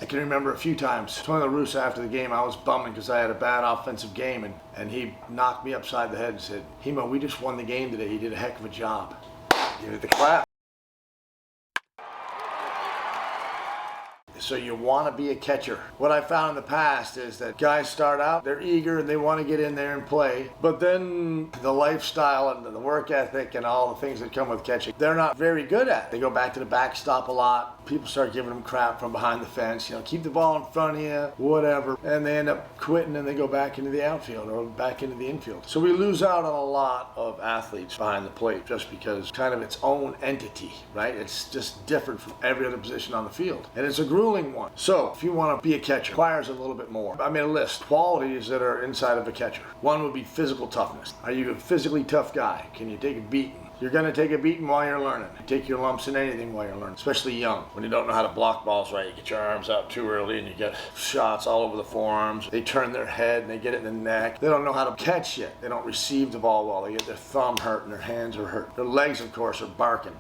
I can remember a few times. Tony La Russa, after the game, I was bumming because I had a bad offensive game, and he knocked me upside the head and said, "Hemond, we just won the game today. You did a heck of a job." Give it the clap. So you want to be a catcher. What I found in the past is that guys start out, they're eager and they want to get in there and play, but then the lifestyle and the work ethic and all the things that come with catching, they're not very good at. They go back to the backstop a lot. People start giving them crap from behind the fence, keep the ball in front of you, whatever, and they end up quitting and they go back into the outfield or back into the infield. So we lose out on a lot of athletes behind the plate just because kind of its own entity, right? It's just different from every other position on the field. And it's a grueling one. So if you want to be a catcher, it requires a little bit more. I made a list. Qualities that are inside of a catcher. One would be physical toughness. Are you a physically tough guy? Can you take a beating? You're going to take a beating while you're learning. Take your lumps in anything while you're learning, especially young. When you don't know how to block balls right, you get your arms out too early and you get shots all over the forearms. They turn their head and they get it in the neck. They don't know how to catch yet. They don't receive the ball well. They get their thumb hurt and their hands are hurt. Their legs, of course, are barking.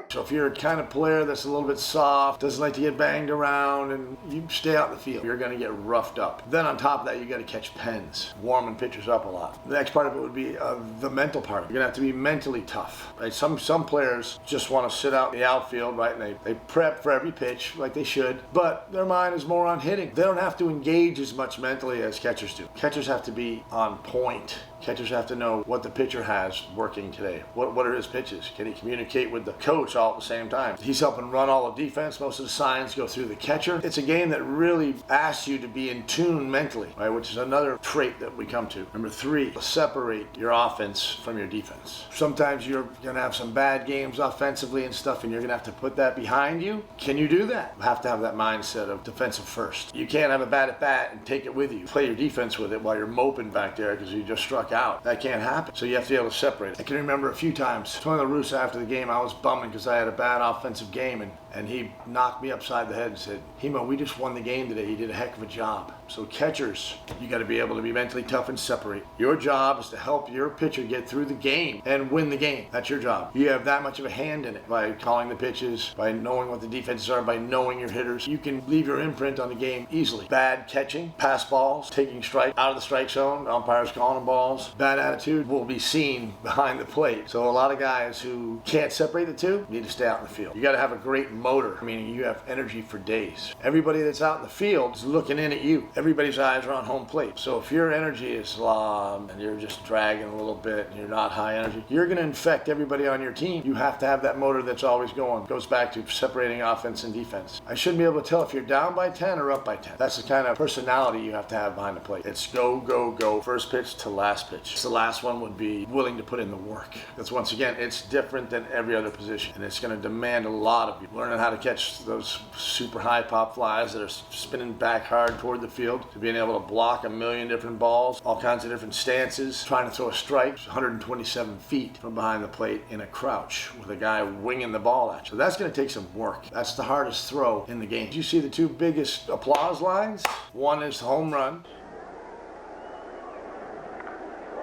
So if you're a kind of player that's a little bit soft, doesn't like to get banged around, and you stay out in the field, you're going to get roughed up. Then on top of that, you got to catch pens, warming pitchers up a lot. The next part of it would be the mental part. You're going to have to be mentally tough. Right? Some players just want to sit out in the outfield, right? And they prep for every pitch like they should, but their mind is more on hitting. They don't have to engage as much mentally as catchers do. Catchers have to be on point. Catchers have to know what the pitcher has working today. What are his pitches? Can he communicate with the coach all at the same time? He's helping run all of defense. Most of the signs go through the catcher. It's a game that really asks you to be in tune mentally, right? Which is another trait that we come to. Number 3, separate your offense from your defense. Sometimes you're going to have some bad games offensively and stuff, and you're going to have to put that behind you. Can you do that? You have to have that mindset of defensive first. You can't have a bat at bat and take it with you. Play your defense with it while you're moping back there because you just struck out. That can't happen. So you have to be able to separate it. I can remember a few times. Tony La Russa, after the game, I was bumming because I had a bad offensive game, and he knocked me upside the head and said, "Hemond, we just won the game today. You did a heck of a job." So catchers, you got to be able to be mentally tough and separate. Your job is to help your pitcher get through the game and win the game. That's your job. You have that much of a hand in it by calling the pitches, by knowing what the defenses are, by knowing your hitters. You can leave your imprint on the game easily. Bad catching, pass balls, taking strike out of the strike zone, umpires calling them balls. Bad attitude will be seen behind the plate. So a lot of guys who can't separate the two need to stay out in the field. You got to have a great motor, meaning you have energy for days. Everybody that's out in the field is looking in at you. Everybody's eyes are on home plate. So if your energy is low and you're just dragging a little bit and you're not high energy, you're going to infect everybody on your team. You have to have that motor that's always going. It goes back to separating offense and defense. I shouldn't be able to tell if you're down by 10 or up by 10. That's the kind of personality you have to have behind the plate. It's go, go, go. First pitch to last pitch. The last one would be willing to put in the work. Because once again, it's different than every other position. And it's going to demand a lot of you. Learning how to catch those super high pop flies that are spinning back hard toward the field, to being able to block a million different balls, all kinds of different stances, trying to throw a strike 127 feet from behind the plate in a crouch with a guy winging the ball at you. So that's going to take some work. That's the hardest throw in the game. You see the two biggest applause lines? One is home run.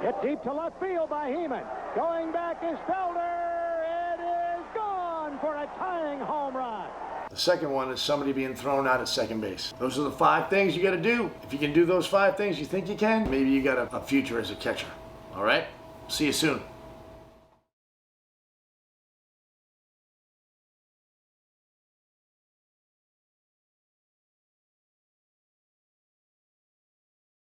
Hit deep to left field by Hemond. Going back is Felder. It is gone for a tying home run. The second one is somebody being thrown out at second base. Those are the 5 things you got to do. If you can do those 5 things you think you can, maybe you got a future as a catcher. All right? See you soon.